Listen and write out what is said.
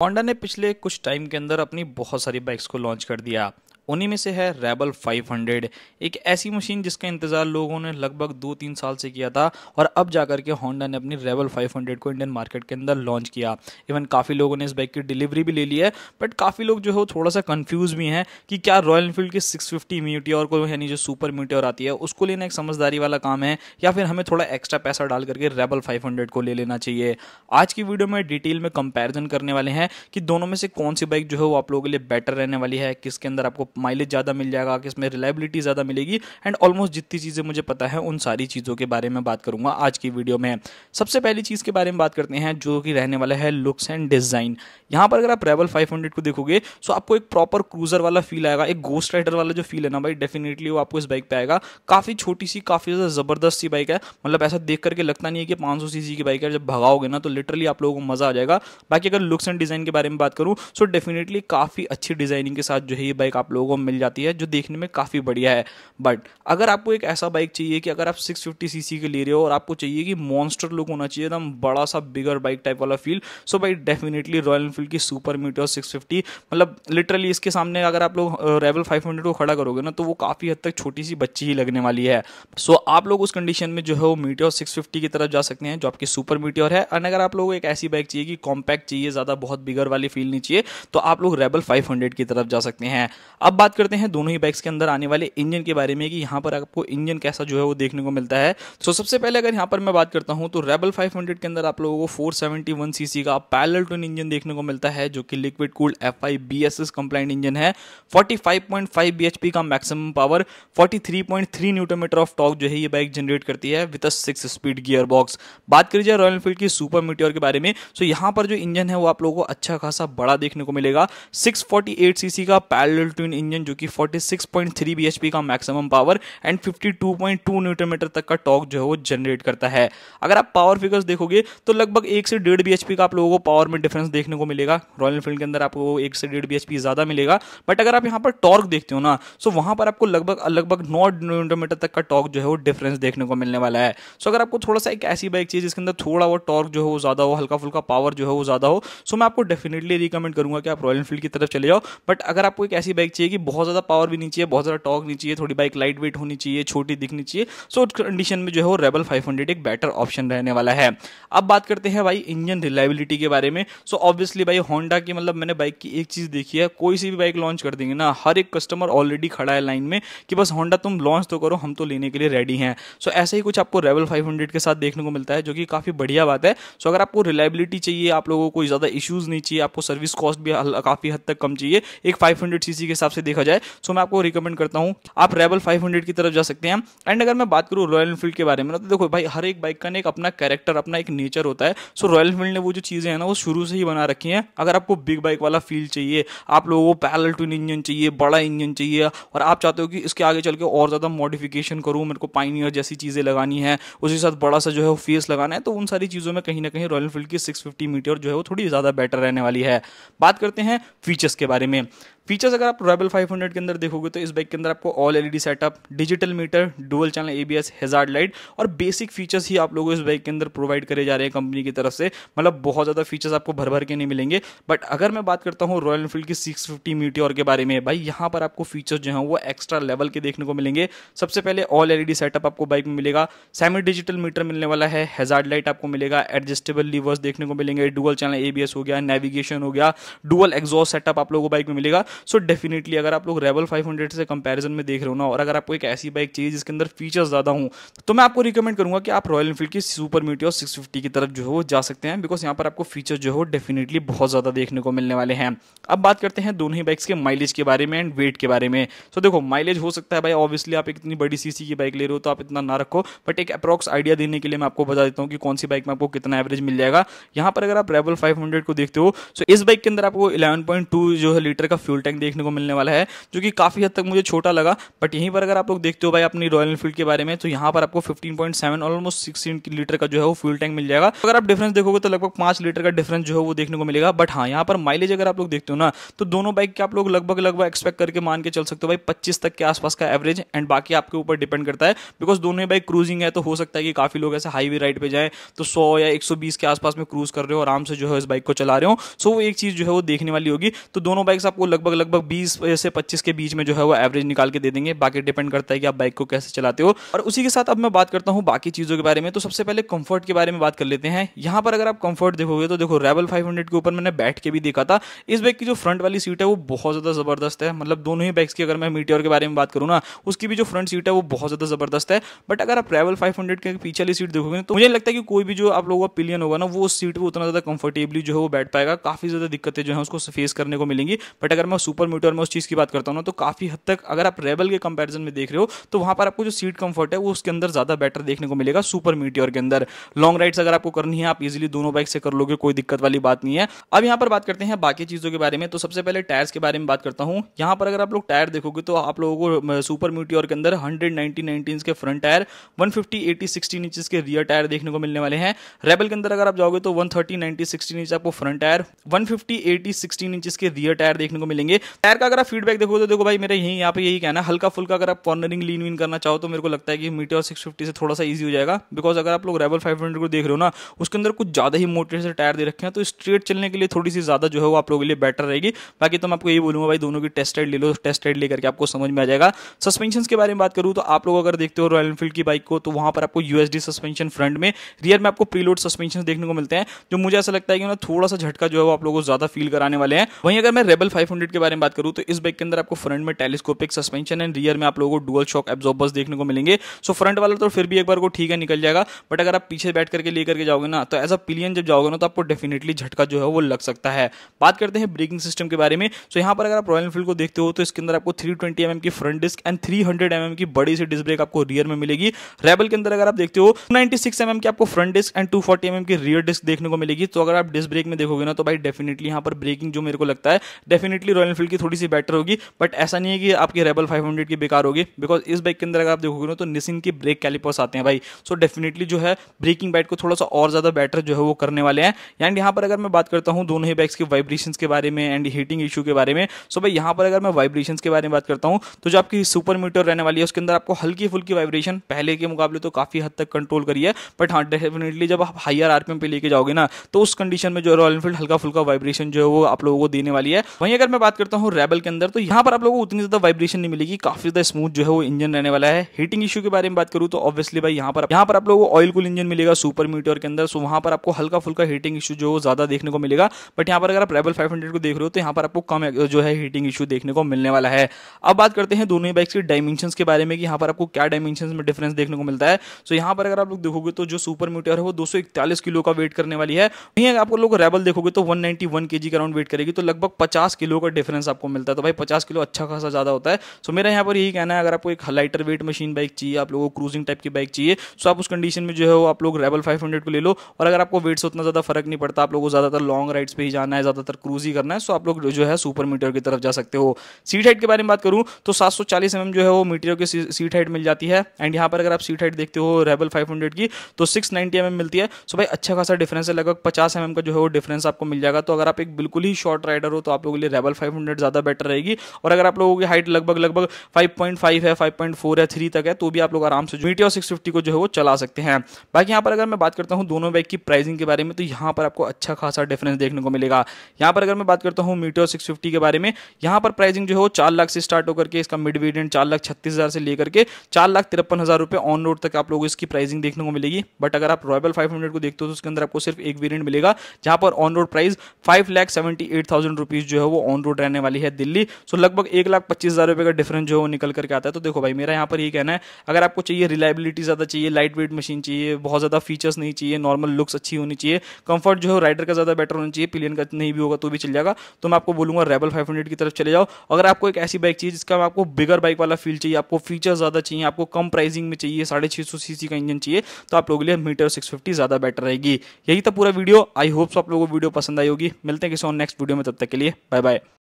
Honda ने पिछले कुछ टाइम के अंदर अपनी बहुत सारी बाइक्स को लॉन्च कर दिया। उन्हीं में से है रेबल 500, एक ऐसी मशीन जिसका इंतज़ार लोगों ने लगभग 2-3 साल से किया था और अब जाकर के होंडा ने अपनी रेबल 500 को इंडियन मार्केट के अंदर लॉन्च किया। इवन काफ़ी लोगों ने इस बाइक की डिलीवरी भी ले ली है, बट काफ़ी लोग जो है वो थोड़ा सा कंफ्यूज भी हैं कि क्या रॉयल एनफील्ड की 650 मीटियोर को, यानी जो सुपर मीटियोर आती है, उसको लेना एक समझदारी वाला काम है या फिर हमें थोड़ा एक्स्ट्रा पैसा डाल करके रेबल 500 को ले लेना चाहिए। आज की वीडियो में डिटेल में कंपैरिजन करने वाले हैं कि दोनों में से कौन सी बाइक जो है वो आप लोगों के लिए बेटर रहने वाली है, किसके अंदर आपको माइलेज ज़्यादा मिल जाएगा, किसमें रिलायबिलिटी ज़्यादा मिलेगी, एंड ऑलमोस्ट जितनी चीज़ें मुझे पता है उन सारी चीज़ों के बारे में बात करूंगा आज की वीडियो में। सबसे पहली चीज़ के बारे में बात करते हैं जो कि रहने वाला है लुक्स एंड डिज़ाइन। यहाँ पर अगर आप रेबल 500 को देखोगे तो आपको एक प्रॉपर क्रूजर वाला फील आएगा, एक गोस्ट राइडर वाला जो फील है ना भाई, डेफिनेटली वो आपको इस बाइक पे आएगा। काफ़ी छोटी सी, काफ़ी ज़्यादा ज़बरदस्त सी बाइक है, मतलब ऐसा देख करके लगता नहीं है कि 500 सीसी की बाइक है। जब भगाओगे ना तो लिटरली आप लोगों को मज़ा आ जाएगा। बाकी अगर लुक्स एंड डिज़ाइन के बारे में बात करूँ तो डेफिनेटली काफ़ी अच्छी डिज़ाइनिंग के साथ जो है ये बाइक आप लोगों को मिल जाती है, जो देखने में काफ़ी बढ़िया है। बट अगर आपको एक ऐसा बाइक चाहिए कि अगर आप 650 सीसी के ले रहे हो और आपको चाहिए कि मॉन्स्टर लुक होना चाहिए, एकदम बड़ा सा बिगर बाइक टाइप वाला फील, सो भाई डेफिनेटली रॉयल एनफील्ड की सुपर मीटियोर 650, मतलब लिटरली इसके सामने अगर आप लोग रेबल 500 को खड़ा करोगे ना तो वो काफ़ी हद तक छोटी सी बच्ची ही लगने वाली है। सो आप लोग उस कंडीशन में जो है वो मीटियोर 650 की तरफ जा सकते हैं जो आपकी सुपर मीटियोर है। और अगर आप लोगों को एक ऐसी बाइक चाहिए कि कॉम्पैक्ट चाहिए, ज़्यादा बहुत बिगर वाली फील नहीं चाहिए, तो आप लोग रेबल 500 की तरफ जा सकते हैं। अब बात करते हैं दोनों ही बाइक्स के अंदर आने वाले इंजन के बारे में कि यहाँ पर आपको इंजन कैसा जो है वो देखने को मिलता है। सो सबसे पहले अगर यहाँ पर मैं बात करता हूँ तो रेबल 500 के अंदर आप लोगों को 471 सीसी का पैरेलल ट्विन इंजन देखने को मिलता है जो कि liquid cooled FI BSS compliant engine है। 45.5 bhp का maximum power, 43.3 newton metre of torque जो है ये बाइक जनरेट करती है with a 6 speed gear box. बात करी जाए रॉयल एनफील्ड की सुपर मीटियोर के बारे में, तो यहाँ पर जो इंजन है वो आप लोगों को अच्छा खासा बड़ा देखने को मिलेगा। 648 सीसी का पैरेलल ट्विन इंजन जो कि 46.3 bhp का maximum power and 52.2 newton metre तक का टॉर्क जो है वो जनरेट करता है। अगर आप पावर फिगर्स देखोगे तो लगभग 1 से 1.5 bhp का आप लोगों को पावर में डिफरेंस देखने को मिलेगा। रॉयल एनफील्ड के अंदर आपको 1 से 1.5 bhp ज्यादा मिलेगा, बट अगर आप यहाँ पर टॉर्क देखते हो ना तो वहां पर आपको लगभग 9 न्यूटन मीटर तक का टॉर्क जो है वो डिफरेंस देखने को मिलने वाला है। सो अगर आपको थोड़ा सा एक ऐसी बाइक चाहिए जिसके अंदर थोड़ा वो टॉर्क जो है वो ज्यादा हो, हल्का फुल्का पावर जो है वो ज्यादा हो, सो मैं आपको डेफिनेटली रिकमेंड करूंगा कि आप रॉयल एनफील्ड की तरफ चले जाओ। बट अगर आपको एक ऐसी बाइक चाहिए कि बहुत ज्यादा पावर भी नहीं चाहिए, बहुत ज्यादा टॉर्क नहीं चाहिए, थोड़ी बाइक लाइट वेट होनी चाहिए, छोटी दिखनी चाहिए, सो कंडीशन में जो है वो रेबल 500 एक बेटर ऑप्शन रहने वाला है। अब बात करते हैं भाई इंजन रिलायबिलिटी के बारे में। सो ऑब्वियसली भाई होंडा की, मतलब मैंने बाइक की एक चीज देखी है, कोई सी भी बाइक लॉन्च कर देंगे ना, हर एक कस्टमर ऑलरेडी खड़ा है लाइन में कि बस होंडा तुम लॉन्च तो करो, हम तो लेने के लिए रेडी हैं। सो ऐसा ही कुछ आपको रेबल 500 के साथ देखने को मिलता है जो कि काफी बढ़िया बात है। सो अगर आपको रिलायबिलिटी चाहिए, आप लोगों को कोई ज्यादा इश्यूज नहीं चाहिए, आपको सर्विस कॉस्ट भी काफी हद तक कम चाहिए एक 500 सीसी के हिसाब से देखा जाए, सो मैं आपको रिकमेंड करता हूं आप रेबल 500 की तरफ जा सकते हैं। एंड अगर मैं बात करूं रॉयल एनफील्ड के बारे में ना, तो देखो भाई हर एक बाइक का एक अपना कैरेक्टर, अपना एक नेचर होता है। सो रॉयल एनफील्ड ने वो जो चीजें हैं ना वो शुरू से ही बना रखी हैं। अगर आपको बिग बाइक वाला फील चाहिए, आप लोगों को पैरेलल ट्विन इंजन चाहिए, बड़ा इंजन चाहिए, और आप चाहते हो कि इसके आगे चल के और ज्यादा मॉडिफिकेशन करूं, मेरे को पाइनियर जैसी चीजें लगानी है, उसके साथ बड़ा सा जो है वो फेस लगाना है, तो उन सारी चीजों में कहीं ना कहीं रॉयल एनफील्ड की 650 मीटियोर जो है वो थोड़ी ज्यादा बेटर रहने वाली है। बात करते हैं फीचर्स के बारे में। फीचर्स अगर आप रेबल 500 के अंदर देखोगे तो इस बाइक के अंदर आपको all LED setup, digital meter, dual channel ABS, hazard light और बेसिक फीचर्स ही आप लोगों को इस बाइक के अंदर प्रोवाइड करे जा रहे हैं कंपनी की तरफ से। मतलब बहुत ज़्यादा फीचर्स आपको भर भर के नहीं मिलेंगे। बट अगर मैं बात करता हूँ रॉयल एनफील्ड की 650 मीटियोर के बारे में, भाई यहाँ पर आपको फीचर्स जो हैं वो एक्स्ट्रा लेवल के देखने को मिलेंगे। सबसे पहले ऑल एलईडी सेटअप आपको बाइक में मिलेगा, सेमी डिजिटल मीटर मिलने वाला है, हैजार्ड लाइट आपको मिलेगा, एडजस्टेबल लीवर्स देखने को मिलेंगे, डुअल चैनल ABS हो गया, नेविगेशन हो गया, डुअल एग्जॉस्ट सेटअप आप लोगों को बाइक में मिलेगा। सो डेफिनेटली अगर आप लोग रेबल 500 से कंपैरिजन में देख रहे हो ना, और अगर आपको एक ऐसी बाइक चाहिए जिसके अंदर फीचर्स ज्यादा हों, तो मैं आपको रिकमेंड करूंगा कि आप रॉयल एनफील्ड की सुपर मीटियोर 650 की तरफ जो है वो जा सकते हैं, बिकॉज यहाँ पर आपको फीचर्स जो है वो डेफिनेटली बहुत ज्यादा देखने को मिलने वाले हैं। अब बात करते हैं दोनों ही बाइक्स के माइलेज के बारे में एंड वेट के बारे में। तो देखो माइलेज हो सकता है भाई, ऑब्वियसली आप इतनी बड़ी सीसी की बाइक ले रहे हो तो आप इतना ना रखो, बट एक अप्रॉक्स आइडिया देने के लिए मैं आपको बता देता हूँ कि कौन सी बाइक में आपको कितना एवरेज मिल जाएगा। यहाँ पर अगर आप रेबल 500 को देखते हो तो इस बाइक के अंदर आपको 11.2 जो है लीटर का फ्यूल टैंक देखने को मिलने वाला है, जो कि काफी हद तक मुझे छोटा लगा। बट यहीं पर अगर आप लोग देखते हो भाई अपनी रॉयल एनफील्ड के बारे में, तो यहाँ पर आपको 15.7 ऑलमोस्ट 16 लीटर का जो है वो फ्यूल टैंक मिल जाएगा। अगर आप डिफरेंस देखोगे तो लगभग 5 लीटर का डिफरेंस जो है वो देखने को मिलेगा। बट हाँ, यहाँ पर माइलेज अगर आप लोग देखते हो ना, तो दोनों बाइक के आप लोग लगभग एक्सपेक्ट करके मान के चल सकते हो भाई 25 तक के आसपास का एवरेज, एंड बाकी आपके ऊपर डिपेंड करता है, बिकॉज दोनों ही बाइक क्रूजिंग है। तो हो सकता है कि काफी लोग ऐसे हाईवे राइड पे जाए तो 100 या 120 के आसपास में क्रूज कर रहे हो, आराम से जो है इस बाइक को चला रहे हो। सो वो एक चीज जो है वो देखने वाली होगी। तो दोनों बाइक्स आपको लगभग 20 से 25 के बीच में जो है वो एवरेज निकाल के दे देंगे। बाकी डिपेंड करता है कि आप बाइक को कैसे चलाते हो। और उसी के साथ अब मैं बात करता हूँ बाकी चीजों के बारे में। तो सबसे पहले कंफर्ट के बारे में बात कर लेते हैं। यहाँ पर अगर आप कंफर्ट देखोगे तो देखो रेबल 500 के ऊपर मैंने बैठ के भी देखा था। इस बाइक की जो फ्रंट वाली सीट है वो बहुत ज्यादा जबरदस्त है। मतलब दोनों ही बाइक्स की अगर मैं मीटियोर के बारे में बात करूँ ना, उसकी भी जो फ्रंट सीट है वो बहुत ज्यादा जबरदस्त है। बट अगर आप रेबल 500 के पीछे वाली सीट देखोगे तो मुझे लगता है कि कोई भी जो आप लोगों का पिलियन होगा ना, वो उस सीट पे उतना ज्यादा कंफर्टेबली जो है वो बैठ पाएगा। काफी ज्यादा दिक्कतें जो है उसको फेस करने को मिलेंगी। बट अगर मैं सुपर मीटियोर में उस चीज की बात करता हूँ ना, तो काफी हद तक अगर आप रेबल के कंपैरिजन में देख रहे हो तो वहां पर आपको जो सीट कंफर्ट है वो उसके अंदर ज्यादा बेटर देखने को मिलेगा सुपर मीटियोर के अंदर। लॉन्ग राइड्स अगर आपको करनी है आप इजीली दोनों बाइक से कर लोगे, कोई दिक्कत वाली बात नहीं है। अब यहाँ पर बात करते हैं बाकी चीजों के बारे में। तो सबसे पहले टायर्स के बारे में बात करता हूँ। यहाँ पर अगर आप लोग टायर देखोगे तो आप लोगों को सुपर मीटियोर के अंदर 190/19 इंच के फ्रंट टायर, 150/80/16 इंच के रियर टायर देखने को मिलने वाले हैं। रेबल के अंदर अगर आप जाओगे तो 130/90/16 इंच आपको फ्रंट टायर, 150/80/16 इंच के रियर टायर देखने को मिलेंगे। टायर का अगर आप फीडबैक देखो तो देखो भाई मेरा यहाँ पे यही कहना है, हल्का फुल्का अगर आप कॉर्नरिंग लीन वीन करना चाहो तो मेरे को लगता है कि मीटियोर 650 से थोड़ा सा इजी हो जाएगा। बिकॉज अगर आप लोग रेबल 500 को देख रहे हो ना, उसके अंदर कुछ ज्यादा ही मोटे से टायर दे रखे हैं, तो स्ट्रेट चलने के लिए थोड़ी सी ज्यादा जो है वो आप लोगों के लिए बेटर रहेगी। बाकी तो मैं आपको यही बोलूंगा भाई दोनों की टेस्ट राइड ले लो, टेस्ट राइड लेकर के आपको समझ में आ जाएगा। सस्पेंशन के बारे में बात करूँ तो आप लोग अगर देखते हो रॉयल एनफील्ड की बाइक को, तो वहां पर आपको यूएसडी सस्पेंशन फ्रंट में, रियर में आपको प्रीलोड सस्पेंशन देखने को मिलते हैं, जो मुझे ऐसा लगता है कि ना थोड़ा सा झटका जो है वो आप लोगों को ज्यादा फील कराने वाले हैं। वहीं अगर मैं रेबल 500 के बारे में बात करूँ तो इस बाइक के अंदर आपको फ्रंट में टेलीस्कोपिक सस्पेंशन एंड रियर में आप लोगों को डुअल शॉक एब्जॉर्बर्स देखने को मिलेंगे। सो फ्रंट वाला तो फिर भी एक बार को ठीक है निकल जाएगा, बट अगर आप पीछे बैठ करके लेकर के जाओगे ना, तो एज अ पिलियन जब जाओगे ना तो आपको डेफिनेटली झटका जो है वो लग सकता है। बात करते हैं ब्रेकिंग सिस्टम के बारे में। सो यहाँ पर अगर आप रॉयल एनफील्ड को देखते हो तो इसके अंदर आपको 320 mm की फ्रंट डिस्क एंड 300 mm की बड़ी सी डिस्क ब्रेक आपको रियर में मिलेगी। रेबल के अंदर अगर आप देखते हो 96 mm की आपको फ्रंट डिस्क एंड 240 mm की रियर डिस्क देखने को मिलेगी। तो अगर आप डिस्क ब्रेक में देखोगे ना, तो भाई डेफिनेटली यहाँ पर ब्रेकिंग जो मेरे को लगता है डेफिनेटली रॉयल एनफील्ड की थोड़ी सी बेटर होगी। बट ऐसा नहीं है कि आपकी रेबल 500 की बेकार होगी, बिकॉज इस बाइक के अंदर अगर आप देखोगे ना तो निसिन की ब्रेक कैलिपर्स आते हैं भाई। सो डेफिनेटली जो है ब्रेकिंग बैट को थोड़ा सा और ज्यादा बेटर जो है वो करने वाले हैं। एंड यहाँ पर अगर मैं बात करता हूँ दोनों ही बाइक्स के वाइब्रेशंस के बारे में एंड हीटिंग इशू के बारे में, सो भाई यहाँ पर अगर मैं वाइब्रेशंस के बारे में बात करता हूँ तो जो आपकी सुपर मीटियोर रहने वाली है उसके अंदर आपको हल्की फुल्की वाइब्रेशन पहले के मुकाबले तो काफी हद तक कंट्रोल करी है। बट हाँ डेफिनेटली जब आप हायर आरपीएम पे लेके जाओगे ना, तो उस कंडीशन में जो रॉयल एनफील्ड हल्का फुल्का वाइब्रेशन जो है वो आप लोगों को देने वाली है। वहीं अगर मैं बात करता हूँ रेबल के अंदर, तो यहाँ पर आप लोगों को उतनी ज्यादा वाइब्रेशन नहीं मिलेगी, काफी ज्यादा स्मूथ जो है वो इंजन रहने वाला है। हीटिंग इशू के बारे में बात करूँ तो ऑब्वियसली भाई यहाँ पर आप लोगों को ऑयल कूल इंजन मिलेगा सुपर मीटियोर के अंदर। सो वहां पर आपको हल्का फुल्का हीटिंग इशू जो ज्यादा देखने को मिलेगा। बट यहाँ पर अगर आप रेबल 500 को देख रहे हो तो यहाँ पर आपको कम जो है हीटिंग इशू देखने को मिलने वाला है। अब बात करते हैं दोनों ही बाइक्स के डायमेंशंस के बारे में कि यहाँ पर आपको क्या डायमेंशंस में डिफरेंस देखने को मिलता है। सो यहाँ पर अगर आप लोग देखोगे तो जो सुपर मीटियोर है वो 241 किलो का वेट करने वाली है। वहीं अगर आप लोग रेबल देखोगे तो 191 kg का अराउंड वेट करेगी, तो लगभग 50 किलो का डिफरेंस आपको मिलता है। तो भाई 50 किलो अच्छा खासा ज्यादा होता है। सो मेरा यहाँ पर यही कहना है, अगर आपको एक लाइटर वेट मशीन बाइक चाहिए, आप लोगों को क्रूजिंग टाइप की बाइक चाहिए, सो आप उस कंडीशन में जो है वो आप लोग रेबल 500 को ले लो। और अगर आपको वेट से उतना ज्यादा फर्क नहीं पड़ता, आप लोगों को ज्यादातर लॉन्ग राइड्स पे ही जाना है, ज्यादातर क्रूज ही करना है, सो आप लोग जो है सुपर मीटियोर की तरफ जा सकते हो। सीट हाइट के बारे में बात करूं तो 740 mm जो है वो मीटियोर की सीट हाइट मिल जाती है। एंड यहाँ पर अगर आप सीट हाइट देखते हो रेबल 500 की तो 690 mm मिलती है। सो भाई अच्छा खासा डिफरेंस है, लगभग 50 mm का जो है वो डिफरेंस आपको मिल जाएगा। तो अगर आप एक बिल्कुल ही शॉर्ट राइडर हो तो आप लोगों के लिए रेबल 500 ज्यादा बेटर रहेगी। और अगर आप लोगों की हाइट लगभग 5.5 है, 5.4 है, 3 तक है, तो भी आप लोग आराम से मीटियोर 650 को जो है वो चला सकते हैं। बाकी यहाँ पर अगर मैं बात करता हूँ दोनों बाइक की प्राइसिंग के बारे में, तो यहाँ पर आपको अच्छा खासा डिफरेंस देखने को मिलेगा। यहाँ पर अगर मैं बात करता हूँ मीटियोर 650 के बारे में, यहाँ पर प्राइसिंग जो है वो 4 लाख से स्टार्ट होकर के इसका मिड वेरिएंट 4,36,000 से लेकर के 4,53,000 रुपए ऑन रोड तक आप लोगों को इसकी प्राइसिंग देखने को मिलेगी। बट अगर आप रॉयल 500 को देखते हो तो उसके अंदर आपको सिर्फ एक वेरिएंट मिलेगा, जहां पर ऑन रोड प्राइस 5,78,000 रुपीज जो है वो ऑन रोड रहने वाली है दिल्ली। सो लगभग 1,25,000 रुपए का डिफरेंस जो है वो निकल करके आता है। तो देखो भाई मेरा यहाँ पर ये कहना है, अगर आपको चाहिए रिलायबिलिटी ज्यादा चाहिए, लाइट वेट मशीन चाहिए, बहुत ज्यादा फीचर्स नहीं चाहिए, नॉर्मल लुक्स अच्छी होनी चाहिए, कंफर्ट जो है राइडर का ज्यादा बेटर होना चाहिए, पिलियन का नहीं भी होगा तो भी चल जाएगा, तो मैं आपको बोलूंगा रेबल 500 की तरफ चले जाओ। अगर आपको एक ऐसी बाइक चाहिए जिसका आपको बिगर बाइक वाला फील चाहिए, आपको फीचर ज्यादा चाहिए, आपको कम प्राइसिंग में चाहिए, 650 सीसी का इंजन चाहिए, तो आप लोगों के लिए मीटियोर 650 ज्यादा बेटर रहेगी। यही था पूरा वीडियो। आई होप आप लोगों को वीडियो पसंद आई होगी। मिलते हैं किसी और नेक्स्ट वीडियो में, तब तक के लिए बाय बाय।